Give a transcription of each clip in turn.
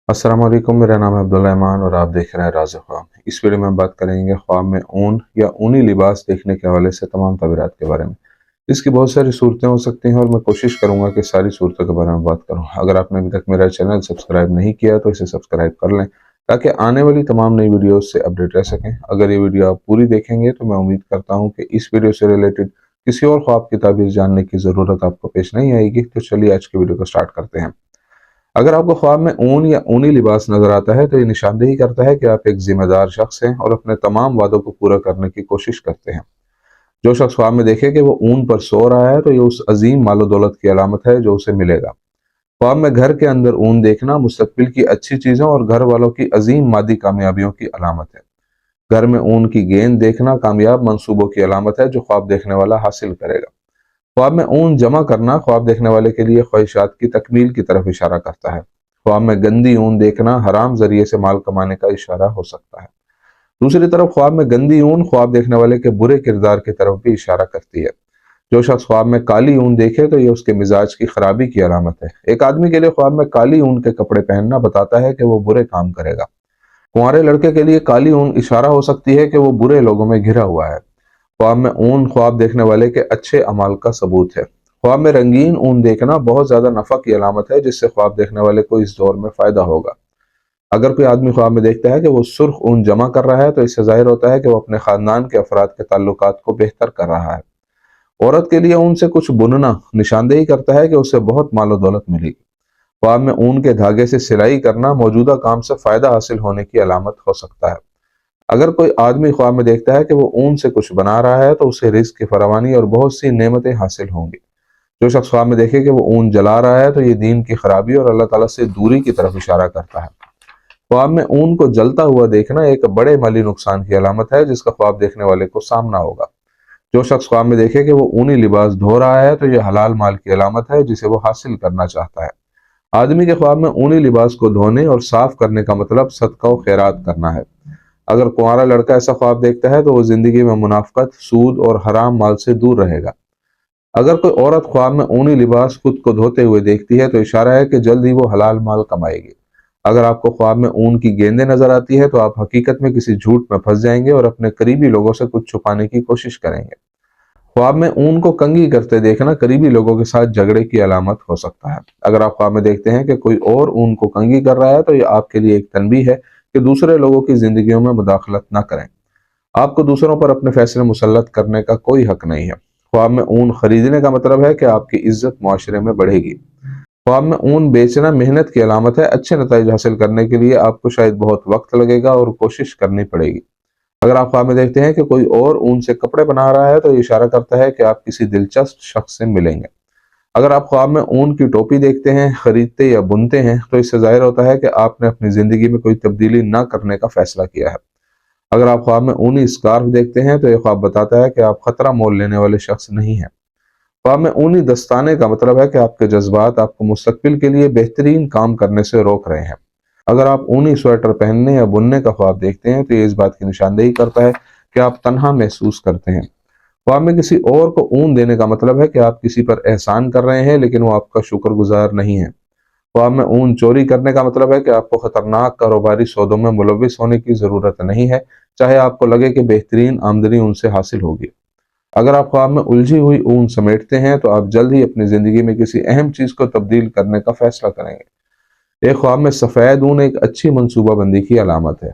अस्सलाम वालेकुम, मेरा नाम है अब्दुल रहमान और आप देख रहे हैं राज़ ख्वाब। इस वीडियो में हम बात करेंगे ख्वाब में ऊन या ऊनी लिबास देखने के हवाले से तमाम तबीरात के बारे में। इसकी बहुत सारी सूरतें हो सकती हैं और मैं कोशिश करूंगा कि सारी सूरतों के बारे में बात करूं। अगर आपने अभी तक मेरा चैनल सब्सक्राइब नहीं किया तो इसे सब्सक्राइब कर लें ताकि आने वाली तमाम नई वीडियोज़ से अपडेट रह सकें। अगर ये वीडियो आप पूरी देखेंगे तो मैं उम्मीद करता हूँ कि इस वीडियो से रिलेटेड किसी और ख्वाब की ताबीर जानने की ज़रूरत आपको पेश नहीं आएगी। तो चलिए आज की वीडियो को स्टार्ट करते हैं। अगर आपको ख्वाब में ऊन या ऊनी लिबास नजर आता है तो ये निशानदेही करता है कि आप एक जिम्मेदार शख्स हैं और अपने तमाम वादों को पूरा करने की कोशिश करते हैं। जो शख्स ख्वाब में देखे कि वो ऊन पर सो रहा है तो ये उस अजीम मालो दौलत की अलामत है जो उसे मिलेगा। ख्वाब में घर के अंदर ऊन देखना मुस्तकबिल की अच्छी चीजों और घर वालों की अजीम मादी कामयाबियों की अलामत है। घर में ऊन की गेंद देखना कामयाब मंसूबों की अलामत है जो ख्वाब देखने वाला हासिल करेगा। ख्वाब में ऊन जमा करना ख्वाब देखने वाले के लिए ख्वाहिशात की तकमील की तरफ इशारा करता है। ख्वाब में गंदी ऊन देखना हराम जरिए से माल कमाने का इशारा हो सकता है। दूसरी तरफ ख्वाब में गंदी ऊन ख्वाब देखने वाले के बुरे किरदार की तरफ भी इशारा करती है। जो शख्स ख्वाब में काली ऊन देखे तो ये उसके मिजाज की खराबी की अलामत है। एक आदमी के लिए ख्वाब में काली ऊन के कपड़े पहनना बताता है कि वो बुरे काम करेगा। कुंवारे लड़के के लिए काली ऊन इशारा हो सकती है कि वो बुरे लोगों में घिरा हुआ है। ख्वाब में ऊन ख्वाब देखने वाले के अच्छे अमाल का सबूत है। ख्वाब में रंगीन ऊन देखना बहुत ज्यादा नफा की अलामत है जिससे ख्वाब देखने वाले को इस दौर में फायदा होगा। अगर कोई आदमी ख्वाब में देखता है कि वो सुर्ख ऊन जमा कर रहा है तो इससे जाहिर होता है कि वो अपने खानदान के अफराद के ताल्लुकात को बेहतर कर रहा है। औरत के लिए ऊन से कुछ बुनना निशानदेही करता है कि उसे बहुत मालो दौलत मिलेगी। ख्वाब में ऊन के धागे से सिलाई करना मौजूदा काम से फायदा हासिल होने की अलामत हो सकता है। अगर कोई आदमी ख्वाब में देखता है कि वो ऊन से कुछ बना रहा है तो उसे रिस्क की फरावानी और बहुत सी नेमतें हासिल होंगी। जो शख्स ख्वाब में देखे कि वो ऊन जला रहा है तो ये दीन की खराबी और अल्लाह ताला से दूरी की तरफ इशारा करता है। ख्वाब में ऊन को जलता हुआ देखना एक बड़े माली नुकसान की अलामत है जिसका ख्वाब देखने वाले को सामना होगा। जो शख्स ख्वाब में देखे कि वो ऊनी लिबास धो रहा है तो यह हलाल माल की अलामत है जिसे वो हासिल करना चाहता है। आदमी के ख्वाब में ऊनी लिबास को धोने और साफ करने का मतलब सदका व खैरात करना है। अगर कुंवारा लड़का ऐसा ख्वाब देखता है तो वो जिंदगी में मुनाफकत, सूद और हराम माल से दूर रहेगा। अगर कोई औरत ख्वाब में ऊनी लिबास खुद को धोते हुए देखती है तो इशारा है कि जल्द ही वो हलाल माल कमाएगी। अगर आपको ख्वाब में ऊन की गेंदें नजर आती है तो आप हकीकत में किसी झूठ में फंस जाएंगे और अपने करीबी लोगों से कुछ छुपाने की कोशिश करेंगे। ख्वाब में ऊन को कंघी करते देखना करीबी लोगों के साथ झगड़े की अलामत हो सकता है। अगर आप ख्वाब में देखते हैं कि कोई और ऊन को कंघी कर रहा है तो यह आपके लिए एक तनबीह है कि दूसरे लोगों की जिंदगियों में मुदाखलत न करें। आपको दूसरों पर अपने फैसले मुसल्लत करने का कोई हक नहीं है। ख्वाब में ऊन खरीदने का मतलब है कि आपकी इज्जत मुआशरे में बढ़ेगी। ख्वाब में ऊन बेचना मेहनत की अलामत है। अच्छे नतीजे हासिल करने के लिए आपको शायद बहुत वक्त लगेगा और कोशिश करनी पड़ेगी। अगर आप ख्वाब में देखते हैं कि कोई और ऊन से कपड़े बना रहा है तो ये इशारा करता है कि आप किसी दिलचस्प शख्स से मिलेंगे। अगर आप ख्वाब में ऊन की टोपी देखते हैं, खरीदते या बुनते हैं तो इससे जाहिर होता है कि आपने अपनी जिंदगी में कोई तब्दीली न करने का फैसला किया है। अगर आप ख्वाब में ऊनी स्कार्फ देखते हैं तो यह ख्वाब बताता है कि आप खतरा मोल लेने वाले शख्स नहीं हैं। ख्वाब में ऊनी दस्ताने का मतलब है कि आपके जज्बात आपको मुस्तकबिल के लिए बेहतरीन काम करने से रोक रहे हैं। अगर आप ऊनी स्वेटर पहनने या बुनने का ख्वाब देखते हैं तो ये इस बात की निशानदेही करता है कि आप तन्हा महसूस करते हैं। ख्वाब में किसी और को ऊन देने का मतलब है कि आप किसी पर एहसान कर रहे हैं लेकिन वो आपका शुक्रगुजार नहीं है। ख्वाब में ऊन चोरी करने का मतलब है कि आपको खतरनाक कारोबारी सौदों में मुलविस होने की जरूरत नहीं है, चाहे आपको लगे कि बेहतरीन आमदनी उनसे हासिल होगी। अगर आप ख्वाब में उलझी हुई ऊन समेटते हैं तो आप जल्द ही अपनी जिंदगी में किसी अहम चीज को तब्दील करने का फैसला करेंगे। एक ख्वाब में सफेद ऊन एक अच्छी मंसूबाबंदी की अलामत है।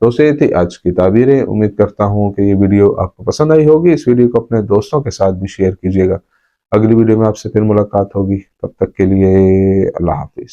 तो ये थी आज की ताबीरें। उम्मीद करता हूँ कि ये वीडियो आपको पसंद आई होगी। इस वीडियो को अपने दोस्तों के साथ भी शेयर कीजिएगा। अगली वीडियो में आपसे फिर मुलाकात होगी, तब तक के लिए अल्लाह हाफिज।